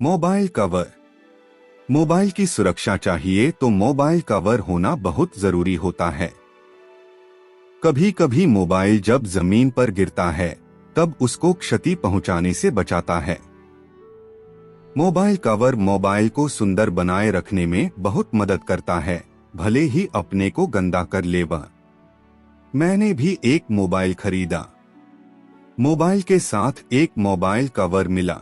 Mobile cover. Mobile की सुरक्षा चाहिए तो मोबाइल कवर होना बहुत जरूरी होता है। कभी कभी मोबाइल जब जमीन पर गिरता है तब उसको क्षति पहुंचाने से बचाता है। मोबाइल कवर मोबाइल को सुंदर बनाए रखने में बहुत मदद करता है, भले ही अपने को गंदा कर ले वह। मैंने भी एक मोबाइल खरीदा। मोबाइल के साथ एक मोबाइल कवर मिला।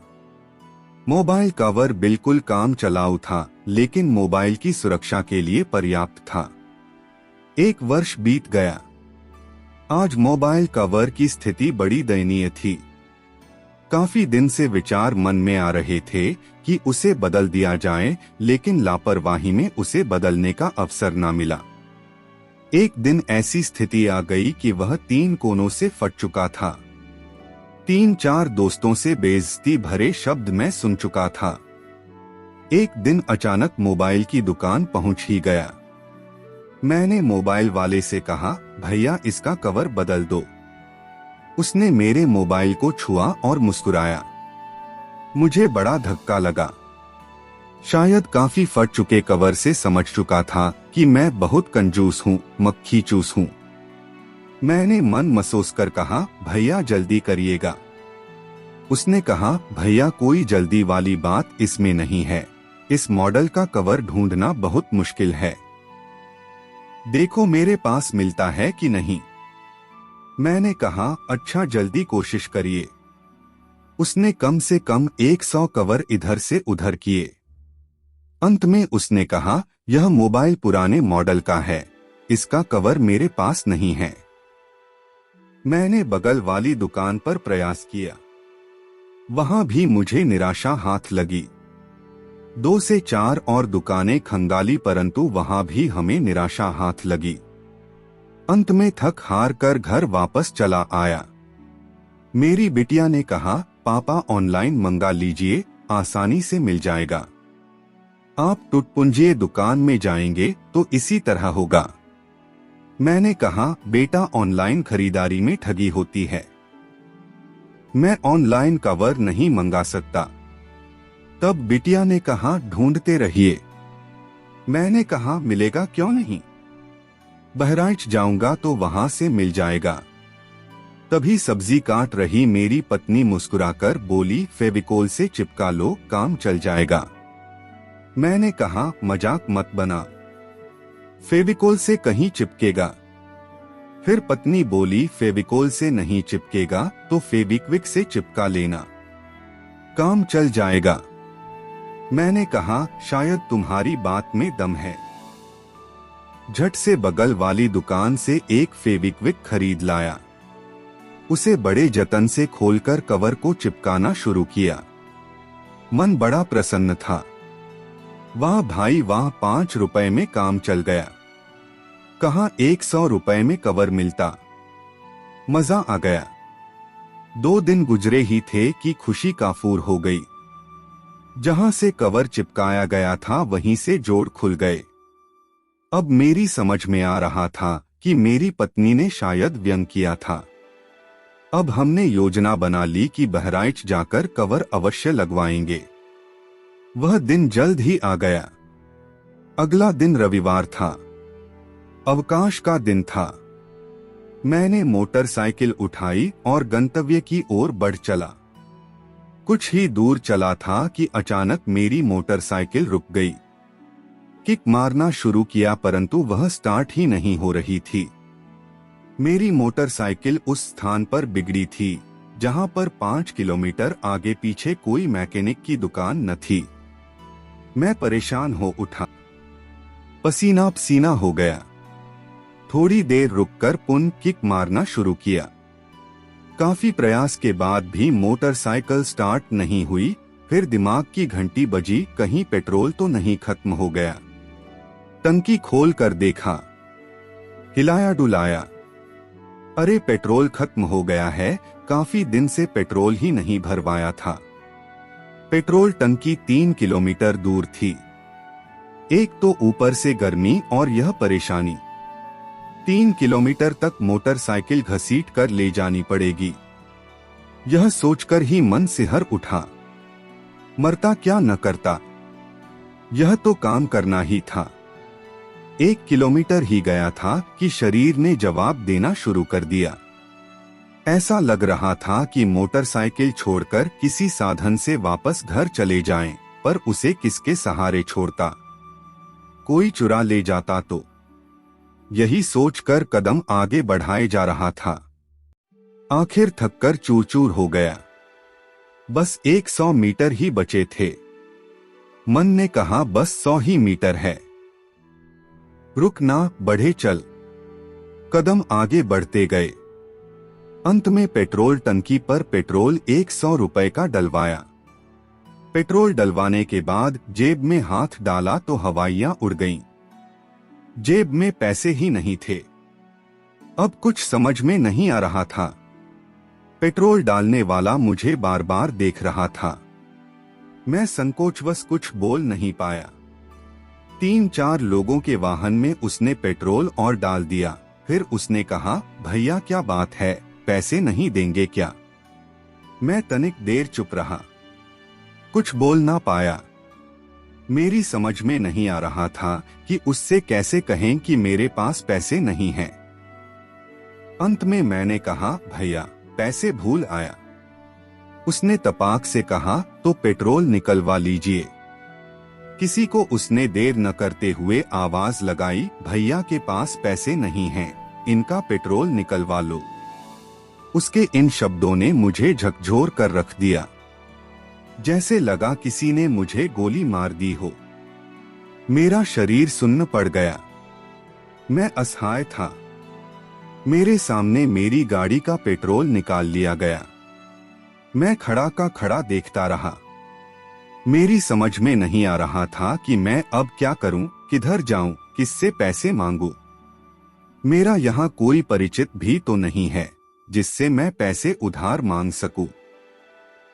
मोबाइल कवर बिल्कुल काम चलाऊ था, लेकिन मोबाइल की सुरक्षा के लिए पर्याप्त था। 1 वर्ष बीत गया। आज मोबाइल कवर की स्थिति बड़ी दयनीय थी। काफी दिन से विचार मन में आ रहे थे कि उसे बदल दिया जाए, लेकिन लापरवाही में उसे बदलने का अवसर न मिला। एक दिन ऐसी स्थिति आ गई कि वह 3 कोनों से फट चुका था। 3-4 दोस्तों से बेइज्जती भरे शब्द मैं सुन चुका था। एक दिन अचानक मोबाइल की दुकान पहुंच ही गया। मैंने मोबाइल वाले से कहा, भैया इसका कवर बदल दो। उसने मेरे मोबाइल को छुआ और मुस्कुराया। मुझे बड़ा धक्का लगा। शायद काफी फट चुके कवर से समझ चुका था कि मैं बहुत कंजूस हूँ, मक्खी चूस हूँ। मैंने मन महसूस कर कहा, भैया जल्दी करिएगा। उसने कहा, भैया कोई जल्दी वाली बात इसमें नहीं है, इस मॉडल का कवर ढूंढना बहुत मुश्किल है। देखो मेरे पास मिलता है कि नहीं। मैंने कहा, अच्छा जल्दी कोशिश करिए। उसने कम से कम 100 कवर इधर से उधर किए। अंत में उसने कहा, यह मोबाइल पुराने मॉडल का है, इसका कवर मेरे पास नहीं है। मैंने बगल वाली दुकान पर प्रयास किया। वहां भी मुझे निराशा हाथ लगी। 2 से 4 और दुकानें खंगाली, परंतु वहां भी हमें निराशा हाथ लगी। अंत में थक हार कर घर वापस चला आया। मेरी बिटिया ने कहा, पापा ऑनलाइन मंगा लीजिए, आसानी से मिल जाएगा। आप टुटपुंजिए दुकान में जाएंगे तो इसी तरह होगा। मैंने कहा, बेटा ऑनलाइन खरीदारी में ठगी होती है, मैं ऑनलाइन कवर नहीं मंगा सकता। तब बिटिया ने कहा, ढूंढते रहिए। मैंने कहा, मिलेगा क्यों नहीं, बहराइच जाऊंगा तो वहां से मिल जाएगा। तभी सब्जी काट रही मेरी पत्नी मुस्कुराकर बोली, फेविकोल से चिपका लो, काम चल जाएगा। मैंने कहा, मजाक मत बना, फेविकोल से कहीं चिपकेगा। फिर पत्नी बोली, फेविकोल से नहीं चिपकेगा तो फेविक्विक से चिपका लेना, काम चल जाएगा। मैंने कहा, शायद तुम्हारी बात में दम है। झट से बगल वाली दुकान से एक फेविक्विक खरीद लाया। उसे बड़े जतन से खोलकर कवर को चिपकाना शुरू किया। मन बड़ा प्रसन्न था। वाह भाई वाह, 5 रुपए में काम चल गया। कहाँ 100 रुपए में कवर मिलता। मजा आ गया। 2 दिन गुजरे ही थे कि खुशी काफूर हो गई। जहां से कवर चिपकाया गया था वहीं से जोड़ खुल गए। अब मेरी समझ में आ रहा था कि मेरी पत्नी ने शायद व्यंग किया था। अब हमने योजना बना ली कि बहराइच जाकर कवर अवश्य लगवाएंगे। वह दिन जल्द ही आ गया। अगला दिन रविवार था, अवकाश का दिन था। मैंने मोटरसाइकिल उठाई और गंतव्य की ओर बढ़ चला। कुछ ही दूर चला था कि अचानक मेरी मोटरसाइकिल रुक गई। किक मारना शुरू किया, परंतु वह स्टार्ट ही नहीं हो रही थी। मेरी मोटरसाइकिल उस स्थान पर बिगड़ी थी जहां पर 5 किलोमीटर आगे पीछे कोई मैकेनिक की दुकान न थी। मैं परेशान हो उठा, पसीना पसीना हो गया। थोड़ी देर रुककर पुनः किक मारना शुरू किया। काफी प्रयास के बाद भी मोटरसाइकिल स्टार्ट नहीं हुई। फिर दिमाग की घंटी बजी, कहीं पेट्रोल तो नहीं खत्म हो गया। टंकी खोल कर देखा, हिलाया डुलाया, अरे पेट्रोल खत्म हो गया है, काफी दिन से पेट्रोल ही नहीं भरवाया था। पेट्रोल टंकी 3 किलोमीटर दूर थी। एक तो ऊपर से गर्मी और यह परेशानी, 3 किलोमीटर तक मोटरसाइकिल घसीट कर ले जानी पड़ेगी। यह सोचकर ही मन सिहर उठा। मरता क्या न करता, यह तो काम करना ही था। 1 किलोमीटर ही गया था कि शरीर ने जवाब देना शुरू कर दिया। ऐसा लग रहा था कि मोटरसाइकिल छोड़कर किसी साधन से वापस घर चले जाएं, पर उसे किसके सहारे छोड़ता? कोई चुरा ले जाता तो? यही सोचकर कदम आगे बढ़ाए जा रहा था। आखिर थककर चूर चूर हो गया। बस 100 मीटर ही बचे थे। मन ने कहा बस 100 ही मीटर है, रुक ना, बढ़े चल। कदम आगे बढ़ते गए। अंत में पेट्रोल टंकी पर पेट्रोल 100 रुपए का डलवाया। पेट्रोल डलवाने के बाद जेब में हाथ डाला तो हवाइयां उड़ गईं। जेब में पैसे ही नहीं थे। अब कुछ समझ में नहीं आ रहा था। पेट्रोल डालने वाला मुझे बार बार देख रहा था। मैं संकोचवश कुछ बोल नहीं पाया। 3-4 लोगों के वाहन में उसने पेट्रोल और डाल दिया। फिर उसने कहा, भैया क्या बात है, पैसे नहीं देंगे क्या? मैं तनिक देर चुप रहा, कुछ बोल ना पाया। मेरी समझ में नहीं आ रहा था कि उससे कैसे कहें कि मेरे पास पैसे नहीं हैं। अंत में मैंने कहा, भैया पैसे भूल आया। उसने तपाक से कहा, तो पेट्रोल निकलवा लीजिए। किसी को उसने देर न करते हुए आवाज लगाई, भैया के पास पैसे नहीं हैं, इनका पेट्रोल निकलवा लो। उसके इन शब्दों ने मुझे झकझोर कर रख दिया। जैसे लगा किसी ने मुझे गोली मार दी हो। मेरा शरीर सुन्न पड़ गया। मैं असहाय था। मेरे सामने मेरी गाड़ी का पेट्रोल निकाल लिया गया। मैं खड़ा का खड़ा देखता रहा। मेरी समझ में नहीं आ रहा था कि मैं अब क्या करूं, किधर जाऊं, किससे पैसे मांगूं। मेरा यहाँ कोई परिचित भी तो नहीं है जिससे मैं पैसे उधार मांग सकूं।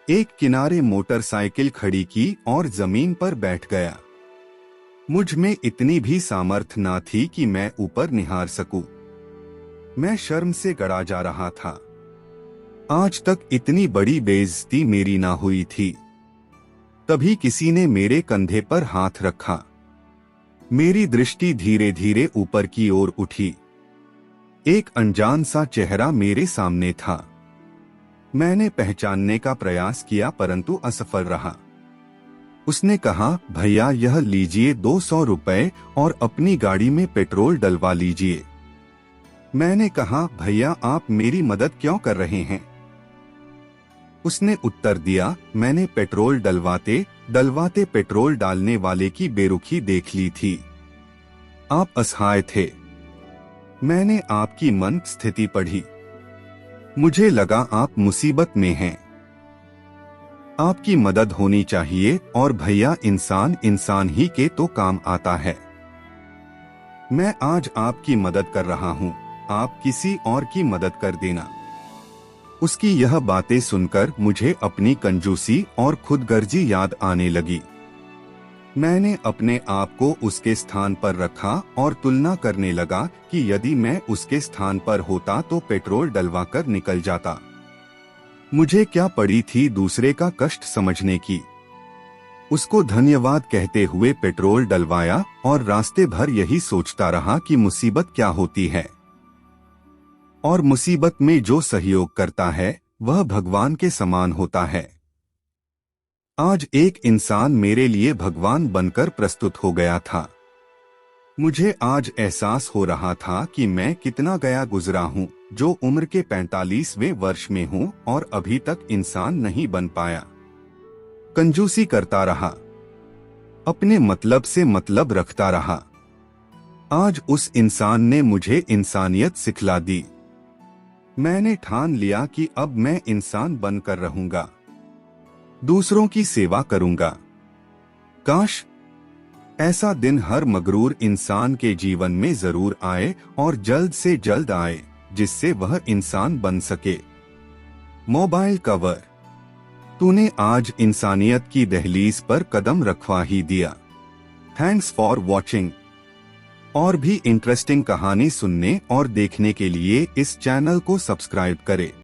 एक किनारे मोटरसाइकिल खड़ी की और जमीन पर बैठ गया। मुझ में इतनी भी सामर्थ्य न थी कि मैं ऊपर निहार सकूं। मैं शर्म से गड़ा जा रहा था। आज तक इतनी बड़ी बेइज्जती मेरी ना हुई थी। तभी किसी ने मेरे कंधे पर हाथ रखा। मेरी दृष्टि धीरे धीरे ऊपर की ओर उठी। एक अनजान सा चेहरा मेरे सामने था। मैंने पहचानने का प्रयास किया परंतु असफल रहा। उसने कहा, भैया यह लीजिए 200 रुपए और अपनी गाड़ी में पेट्रोल डलवा लीजिए। मैंने कहा, भैया आप मेरी मदद क्यों कर रहे हैं? उसने उत्तर दिया, मैंने पेट्रोल डलवाते डलवाते पेट्रोल डालने वाले की बेरुखी देख ली थी। आप असहाय थे। मैंने आपकी मन स्थिति पढ़ी। मुझे लगा आप मुसीबत में हैं। आपकी मदद होनी चाहिए और भैया इंसान इंसान ही के तो काम आता है। मैं आज आपकी मदद कर रहा हूं, आप किसी और की मदद कर देना। उसकी यह बातें सुनकर मुझे अपनी कंजूसी और खुदगर्जी याद आने लगी। मैंने अपने आप को उसके स्थान पर रखा और तुलना करने लगा कि यदि मैं उसके स्थान पर होता तो पेट्रोल डलवाकर निकल जाता। मुझे क्या पड़ी थी दूसरे का कष्ट समझने की। उसको धन्यवाद कहते हुए पेट्रोल डलवाया और रास्ते भर यही सोचता रहा कि मुसीबत क्या होती है और मुसीबत में जो सहयोग करता है वह भगवान के समान होता है। आज एक इंसान मेरे लिए भगवान बनकर प्रस्तुत हो गया था। मुझे आज एहसास हो रहा था कि मैं कितना गया गुजरा हूँ, जो उम्र के 45वें वर्ष में हूँ और अभी तक इंसान नहीं बन पाया। कंजूसी करता रहा, अपने मतलब से मतलब रखता रहा। आज उस इंसान ने मुझे इंसानियत सिखला दी। मैंने ठान लिया कि अब मैं इंसान बनकर रहूंगा, दूसरों की सेवा करूंगा। काश ऐसा दिन हर मगरूर इंसान के जीवन में जरूर आए और जल्द से जल्द आए, जिससे वह इंसान बन सके। मोबाइल कवर, तूने आज इंसानियत की दहलीज पर कदम रखवा ही दिया। Thanks for watching. और भी इंटरेस्टिंग कहानी सुनने और देखने के लिए इस चैनल को सब्सक्राइब करें।